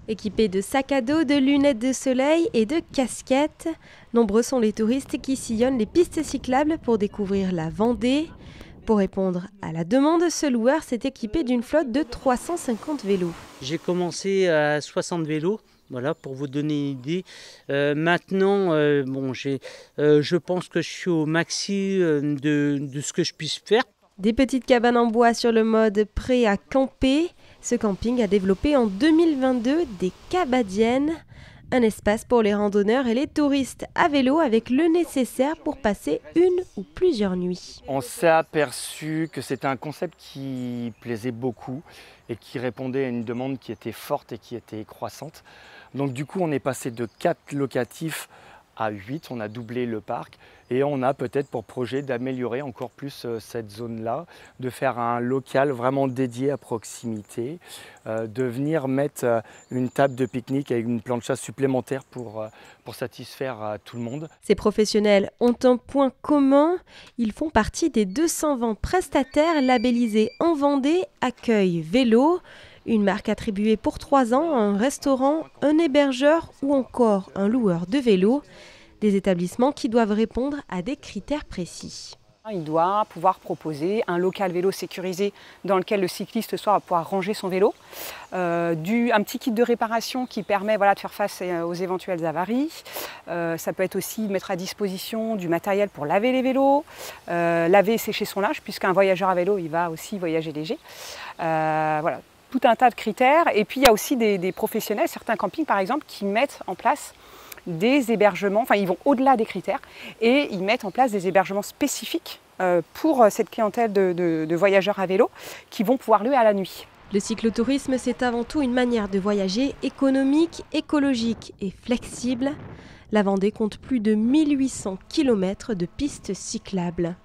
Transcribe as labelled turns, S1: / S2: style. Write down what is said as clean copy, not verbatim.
S1: Équipés de sacs à dos, de lunettes de soleil et de casquettes, nombreux sont les touristes qui sillonnent les pistes cyclables pour découvrir la Vendée. Pour répondre à la demande, ce loueur s'est équipé d'une flotte de 350 vélos.
S2: J'ai commencé à 60 vélos, voilà, pour vous donner une idée. Maintenant, je pense que je suis au maxi de ce que je puisse faire.
S1: Des petites cabanes en bois sur le mode prêt à camper. Ce camping a développé en 2022 des cabadiennes, un espace pour les randonneurs et les touristes à vélo avec le nécessaire pour passer une ou plusieurs nuits.
S3: On s'est aperçu que c'était un concept qui plaisait beaucoup et qui répondait à une demande qui était forte et qui était croissante. Donc du coup, on est passé de 4 locatifs à 8, on a doublé le parc et on a peut-être pour projet d'améliorer encore plus cette zone-là, de faire un local vraiment dédié à proximité, de venir mettre une table de pique-nique avec une plancha supplémentaire pour satisfaire tout le monde.
S1: Ces professionnels ont un point commun, ils font partie des 220 prestataires labellisés en Vendée Accueil Vélo, une marque attribuée pour 3 ans à un restaurant, un hébergeur ou encore un loueur de vélo. Des établissements qui doivent répondre à des critères précis.
S4: Il doit pouvoir proposer un local vélo sécurisé dans lequel le cycliste va pouvoir ranger son vélo, un petit kit de réparation qui permet de faire face aux éventuelles avaries. Ça peut être aussi mettre à disposition du matériel pour laver les vélos, laver et sécher son linge, puisqu'un voyageur à vélo il va aussi voyager léger. Voilà, tout un tas de critères. Et puis il y a aussi des professionnels, certains campings par exemple, qui mettent en place des hébergements, enfin ils vont au-delà des critères et ils mettent en place des hébergements spécifiques pour cette clientèle de voyageurs à vélo qui vont pouvoir louer à la nuit.
S1: Le cyclotourisme, c'est avant tout une manière de voyager économique, écologique et flexible. La Vendée compte plus de 1800 km de pistes cyclables.